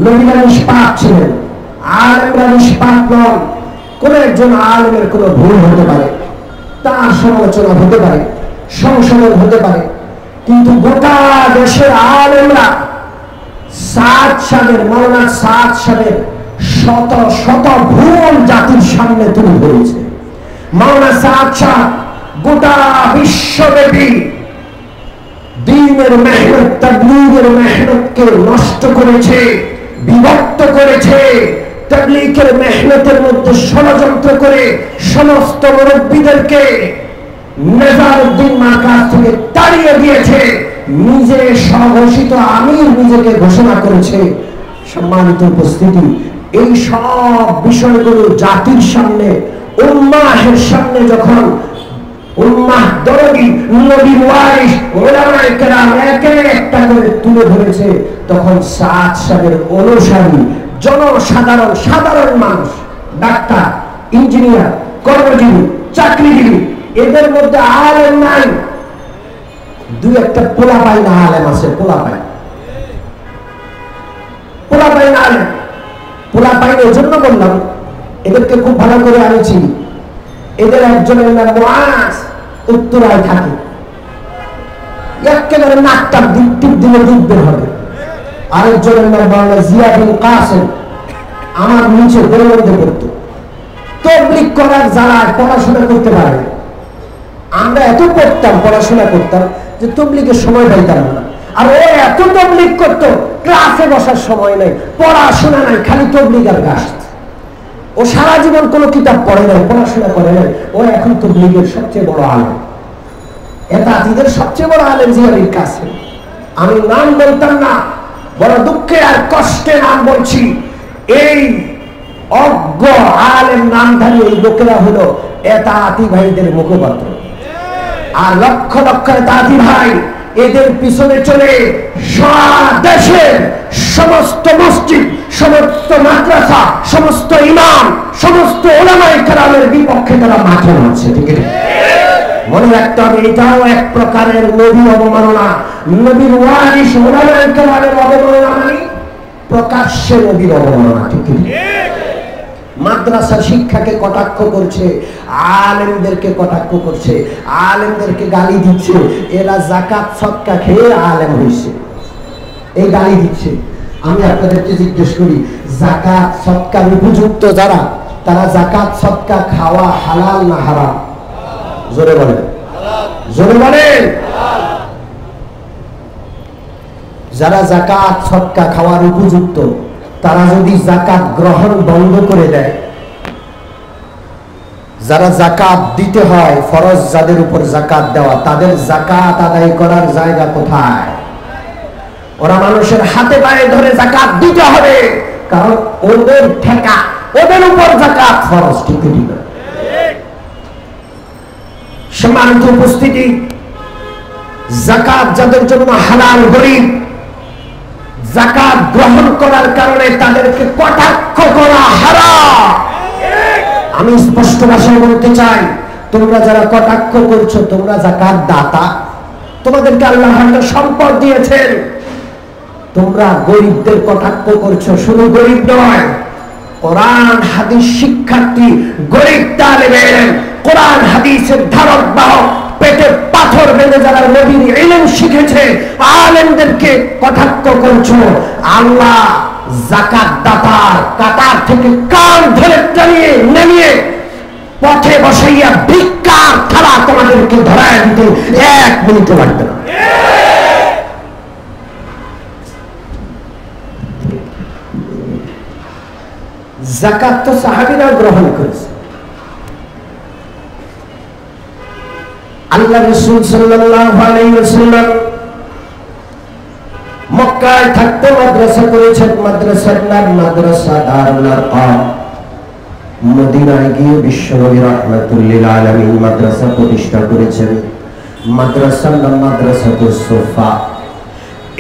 নবীরা নিষ্পাপ ছিলেন, আলেমরা নিষ্পাপ নন। কোন একজন আলেমের কোনো ভুল হতে পারে, তার সমালোচনা হতে পারে, সংশোধন হতে পারে, কিন্তু গোটা দেশের আলেমরা সাদ সাহেবের, মাওলানা সাদ সাহেবের শত শত ভুল জাতির সামনে তুলে ধরেছে। মাওলানা সাদ সাহেব গোটা বিশ্বব্যাপী দ্বীনের মেহনত, তাবলীগের মেহনতকে নষ্ট করেছে, বিভক্ত করেছে। তাবলীগের মেহনতের মধ্যে ষড়যন্ত্র করে সমস্ত মুরব্বীদেরকে নেজারউদ্দিন মার্কাজ থেকে তাড়িয়ে দিয়েছে। নিজে স্বঘোষিত আমির নিজেকে ঘোষণা করেছে। সম্মানিত উপস্থিতি, এই সব বিষয়গুলো জাতির সামনে, উম্মাহের সামনে যখন উম্মাহ দরদি, নবীর ওয়ারিস, উলামায়ে কেরাম একে একটা করে তুলে ধরেছে, তখন সাদ সাহেবের অনুসারী জনসাধারণ, সাধারণ মানুষ, ডাক্তার, ইঞ্জিনিয়ার, কর্মজীবী, চাকরিজীবী, এদের মধ্যে আলেম নাই, দুই একটা পোলাপাই না আলেম আছে। পোলাপাই না আলেম, পোলাপাই এই জন্য বললাম, এদেরকে খুব ভালো করে আমি চিনি। এদের একজনের নাম মুআজ, উত্তরায় থাকে, একেবারে নাকটা টিপ দিলে ডুববে হবে। আরেকজনের নাম মাওলানা জিয়া বিন কাসেম, আমার নিচে দেওবন্দে পড়তো। তাবলীগ করার যারা পড়াশোনা করতে পারে, আমরা এত পড়তাম, পড়াশোনা করতাম যে তাবলীগের সময় পাইতাম না। আর ও এত তাবলীগ করতো, ক্লাসে বসার সময় নাই, পড়াশোনা নাই, খালি তাবলীগ আর গাছ। ও সারা জীবন কোনো কিতাব পড়ে নাই, পড়াশোনা করে নাই। ও এখন তাবলীগের সবচেয়ে বড় আলেম, এতাতিদের সবচেয়ে বড় আলেম জিয়া বিন কাসেম। আমি নাম বলতাম না, বড় দুঃখে আর কষ্টে নাম বলছি। এই অজ্ঞ আলেম নামধারী এই লোকেরা হলো এতাতি ভাইদের মুখপাত্র। আর লক্ষ লক্ষ এতাতি ভাই এদের পিছনে চলে সারা দেশের সমস্ত মসজিদ, সমস্ত মাদ্রাসা, সমস্ত ইমাম, সমস্ত উলামায়ে কেরামের বিপক্ষে তারা মাঠে নামছে। ঠিক আছে, মনে রাখতে হবে, এটাও এক প্রকারের নবীর অবমাননা। নবীর ওয়ারিস উলামায়ে কেরামের অবমাননা মানে প্রকাশ্যে নবীর অবমাননা। ঠিক আছে, মাদ্রাসা শিক্ষাকে কটাক্ষ করছে, আলেমদেরকে কটাক্ষ করছে, আলেমদেরকে গালি দিচ্ছে। এরা যাকাত সদকা খেয়ে আলেম হয়েছে, এই গালি দিচ্ছে। আমি আপনাদেরকে জিজ্ঞেস করি, যাকাত সদকার উপযুক্ত যারা, তারা যাকাত সদকা খাওয়া হালাল না হারাম? জোরে বলেন, জোরে বলেন। যারা যাকাত সদকা খাওয়ার উপযুক্ত, তারা যদি যাকাত গ্রহণ বন্ধ করে দেয়, যারা যাকাত দিতে হয়, ফরজ যাদের উপর যাকাত দেওয়া, তাদের যাকাত আদায় করার জায়গা কোথায়? ওরা মানুষের হাতে পায়ে ধরে যাকাত দিতে হবে, কারণ ওদের ঠেকা, ওদের উপর যাকাত ফরজ। ঠিক না? সম্মানিত উপস্থিতি, যাকাত যাদের জন্য হালাল, গরিব, যাকাত গ্রহণ করার কারণে তাদেরকে কটাক্ষ করা হারাম। আমি স্পষ্ট ভাষায় বলতে চাই, তোমরা যারা কটাক্ষ করছো, তোমরা যাকাত দাতা, তোমাদেরকে আল্লাহ একটা সম্পদ দিয়েছেন। তোমরা গরিবদের কটাক্ষ করছো, শুধু গরিব নয়, কোরআন হাদিস শিক্ষার্থী, গরিব তালেবে ইলম, কোরআন হাদিসের ধারক বাহক, পেটে পাথর বেঁধে যারা নবীর ইলম শিখেছে, আলেমদেরকে কটাক্ষ করছো। আল্লাহ যাকাত দাতার কাতার থেকে কান ধরে টানিয়ে নামিয়ে পথে বসাইয়া ভিক্ষার থালা তোমাদেরকে ধরায় দিতে 1 মিনিট লাগবে না। যাকাত তো সাহাবীরাও গ্রহণ করেছে। আল্লাহ রাসূল সাল্লাল্লাহু আলাইহি ওয়াসাল্লাম মক্কায় থাকতে মাদ্রাসা করেছেন, মাদ্রাসার নাম মাদ্রাসা দারুল আরকাম। মদিনায় গিয়ে বিশ্বনবী রাহমাতুল লিল আলামিন মাদ্রাসা প্রতিষ্ঠা করেছেন। মাদ্রাসার নাম মাদ্রাসাতুস সুফা।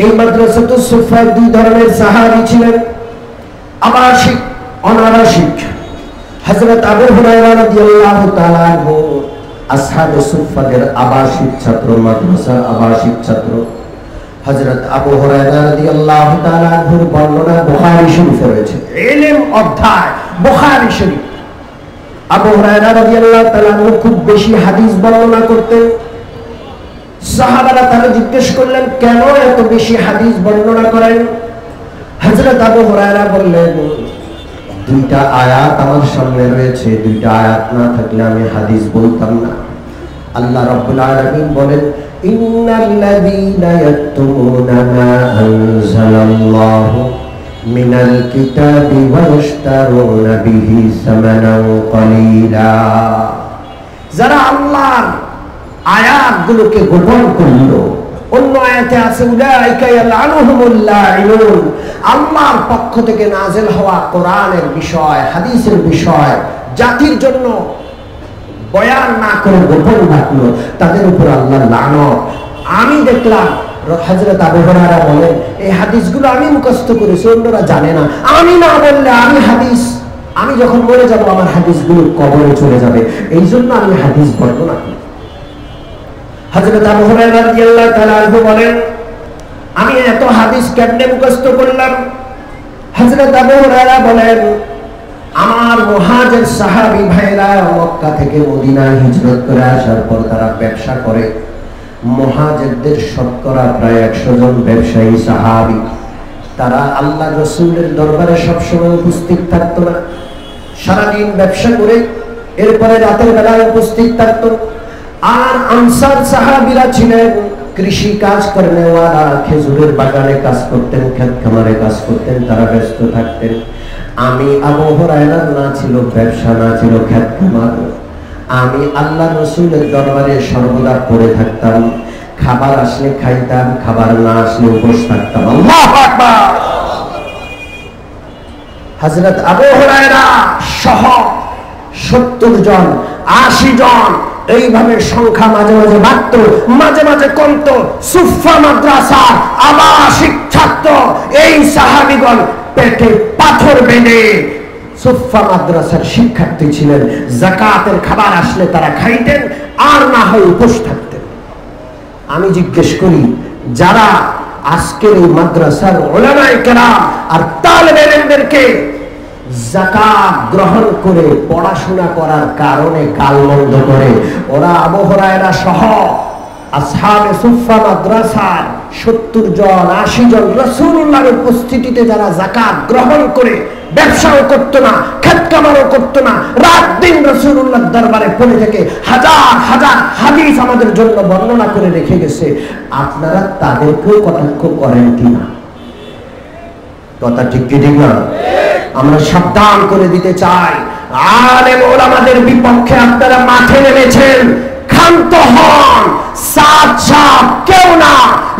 এই মাদ্রাসাতুস সুফায় 2 ধরনের সাহাবী ছিলেন, আবাসিক, অনাবাসিক। হযরত আবু হুরায়রা রাদিয়াল্লাহু তাআলা আনহু আসহাবে সুফাদের আবাসিক ছাত্র, মাদ্রাসার আবাসিক ছাত্র। হযরত আবু হুরায়রা রাদিয়াল্লাহু তাআলা আনহুর বর্ণনা বুখারী বুখারী শরীফে রয়েছে, ইলম অধ্যায় বুখারী শরীফ। আবু হুরায়রা রাদিয়াল্লাহু তাআলা খুব বেশি হাদিস বর্ণনা করতেন। সাহাবারা তারা জিজ্ঞেস করলেন, কেন এত বেশি হাদিস বর্ণনা করেন? হযরত আবু হুরায়রা বললেন, দুইটা আয়াত আমার সামনে রয়েছে, দুইটা আয়াত না থাকলে আমি হাদিস বলতাম না। আল্লাহ রাব্বুল আলামিন বলেন, ইন্নাল্লাযীনা ইয়াকতুমুনা মা আনজালাল্লাহু মিনাল কিতাবি ওয়া ইয়াশতারুনা বিহি সামানান ক্বালীলা। যারা আল্লাহর আয়াতগুলোকে গোপন করলো, অন্য আয়াতে আছে উলাইকা ইয়ালআনুহুমুল লাঈনুন, আল্লাহর পক্ষ থেকে নাযিল হওয়া কোরআনের বিষয়, হাদিসের বিষয় জাতির জন্য বয়ান না করে গোপন রাখলো, তাদের উপর আল্লাহর লানত। আমি দেখলাম হযরত আবু হুরায়রা বলেন, এই হাদিসগুলো আমি মুখস্থ করেছি, অন্যরা জানে না। আমি না বললে আমি যখন মরে যাব আমার হাদিসগুলো কবরে চলে যাবে, এই জন্য আমি হাদিস বর্ণনা করি। হযরত আবু হুরায়রা রাদিয়াল্লাহু তাআলা আনহু বলেন, আমি এত হাদিস কেমনে মুখস্থ করলাম? হযরত আবু হুরায়রা বলেন, আমার মুহাজির সাহাবী ভাইরা মক্কা থেকে মদিনায় হিজরত করে আসার পর তারা ব্যবসা করে। মুহাজিরদের শতকরা প্রায় 100 জন ব্যবসায়ী সাহাবী, তারা আল্লাহ রাসূলের দরবারে সবসময় উপস্থিত থাকতো না। সারাদিন ব্যবসা করে এরপরে রাতের বেলায় উপস্থিত থাকতো। আর আনসার সাহাবীরা ছিলেন কৃষি কাজ করেনেওয়ালা, খেজুরের বাগানে কাজ করতেন, ক্ষেত খামারে কাজ করতেন, তারা ব্যস্ত থাকতেন। আমি আবু হুরায়রা না ছিল ব্যবসা, না ছিল ক্ষেত খামার, আমি আল্লাহ রাসূলের দরবারে সর্বদা পড়ে থাকতাম। খাবার আসলে খাইতাম, খাবার না আসলে উপোস থাকতাম। আল্লাহু আকবার। হযরত আবু হুরায়রা সহ 70 জন 80 জন এইভাবে সংখ্যা মাঝে মাঝে বাড়ত, মাঝে মাঝে কমত। সুফা মাদ্রাসা আবাসিক ছাত্র এই সাহাবীগণ পেটে পাথর বেঁধে সুফা মাদ্রাসার শিক্ষার্থী ছিলেন। যাকাতের খাবার আসলে তারা খাইতেন, আর না হয় উপোস থাকতেন। আমি জিজ্ঞেস করি, যারা আজকের এই মাদ্রাসার উলামায়ে কেরাম আর তালেবে ইলমদেরকে যাকাত গ্রহণ করে পড়াশোনা করার কারণে গালমন্দ করে, ওরা আবু হুরায়রা সহ আসহাবে সুফা মাদ্রাসার 70 জন 80 জন রাসূলুল্লাহর উপস্থিতিতে যারা যাকাত গ্রহণ করে ব্যবসাও করতো না, ক্ষেত কামারও করতো না, রাত দিন রাসূলুল্লাহর দরবারে পড়ে থেকে হাজার হাজার হাদিস আমাদের জন্য বর্ণনা করে রেখে গেছে, আপনারা তাদেরকেও কটাক্ষ করেন কিনা? কথা ঠিক কি ঠিক না? আমরা সাবধান করে দিতে চাই, আলেম ওলামাদের বিপক্ষে আপনারা মাঠে নেমেছেন, ক্ষান্ত হন। সাত কেউ না,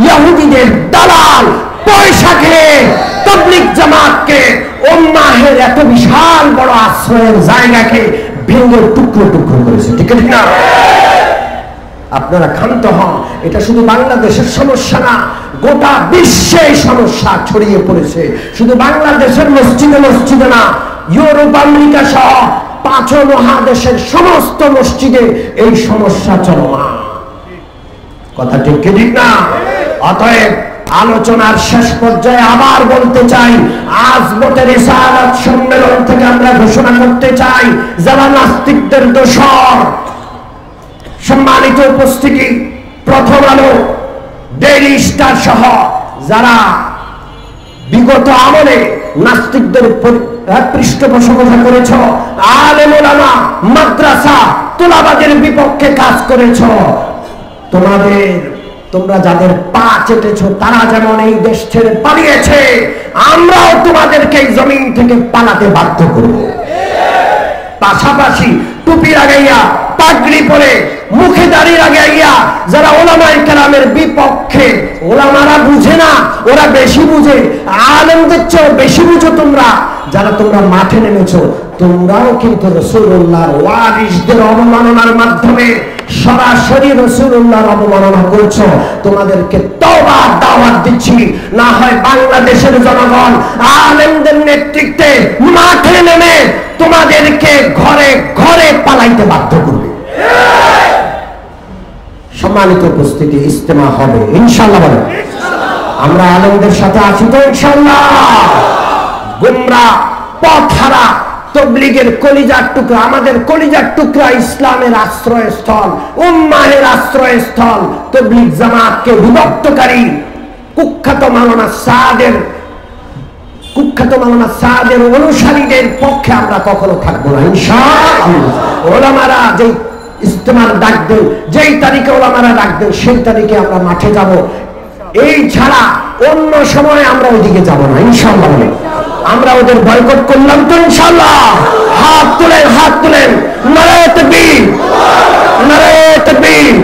ইহুদিদের দালাল পয়সা খেয়ে তাবলীগ জামাতকে, উম্মাহের এত বিশাল বড় আশ্রয়ের জায়গাকে ভেঙে টুকরো টুকরো করেছে। ঠিক না? আপনারা ক্ষান্ত হন। এটা শুধু বাংলাদেশের সমস্যা না, গোটা বিশ্বে সমস্যা ছড়িয়ে পড়েছে। শুধু বাংলাদেশের মসজিদে মসজিদে না, ইউরোপ আমেরিকা সহ 5 মহাদেশের সমস্ত মসজিদে এই সমস্যা চলমান। কথা ঠিক কি ঠিক না? অতএব আলোচনার শেষ পর্যায়ে আবার বলতে চাই, আজ বোটের রিসালাত সম্মেলন থেকে আমরা ঘোষণা করতে চাই, যারা নাস্তিকদের দোসর। সম্মানিত উপস্থিতি, প্রথম আলো, ডেইলি স্টার সহ যারা বিগত আমলে নাস্তিকদের পৃষ্ঠপোষকতা করেছ, আলেম ওলামা মাদ্রাসা তোলাবাদের বিপক্ষে কাজ করেছ, তোমরা যাদের পা চেটেছ তারা যেমন এই দেশ ছেড়ে পালিয়েছে, আমরাও তোমাদেরকে এই জমিন থেকে পালাতে বাধ্য করব। পাশাপাশি টুপি লাগাইয়া, পাগড়ি পরে, মুখে দাড়ি লাগাইয়া যারা ওলামায়ে কেরামের বিপক্ষে, ওলামারা বুঝে না, ওরা বেশি বুঝে, আলেমদের চেয়ে বেশি বুঝো তোমরা, যারা তোমরা মাঠে নেমেছো, তোমরাও কিন্তু রাসূলুল্লাহর ওয়ারিসদের অবমাননার মাধ্যমে সরাসরি রাসূলুল্লাহর অবমাননা করছো। তোমাদেরকে তওবার দাওয়াত দিচ্ছি, না হয় বাংলাদেশের জনগণ আলেমদের নেতৃত্বে মাঠে নেমে তোমাদেরকে ঘরে ঘরে পালাইতে বাধ্য করবে। সম্মানিত উপস্থিতি, ইজতেমা হবে ইনশাআল্লাহ। আমরা আলেমদের সাথে আছি তো ইনশাআল্লাহ। আমরা পথহারা তবলিগের কলিজার টুকরা, আমাদের কলিজার টুকরা ইসলামের আশ্রয়স্থল, উম্মাহের আশ্রয়স্থল তবলিগ জামাতকে বিভক্তকারী কুখ্যাত মাওলানা সাদের অনুসারীদের পক্ষে আমরা কখনো থাকবো না ইনশাআল্লাহ। ওলামারা যেই ইজতেমার ডাক দেন, যেই তারিখে ওলামারা ডাক দেন, সেই তারিখে আমরা মাঠে যাব। এই ছাড়া অন্য সময় আমরা ওইদিকে যাব না ইনশাআল্লাহ। আমরা ওদের বয়কট করলাম তো ইনশাআল্লাহ। হাত তুলেন নারায়ে তাকবীর, নারায়ে তাকবীর।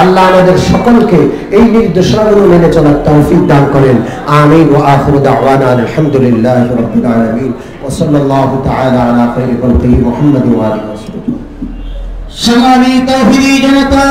আল্লাহ আমাদের সকলকে এই নির্দেশনাগুলো মেনে চলার তৌফিক দান করেন। আমিন। ওয়া আখিরু দাওয়ানা আলহামদুলিল্লাহি রাব্বিল আলামিন ওয়া সাল্লাল্লাহু তাআলা আলা খায়রি খালকিহি মুহাম্মাদিন ওয়া আলিহি ওয়া সাহবিহি। সম্মানিত তৌহিদি জনতা,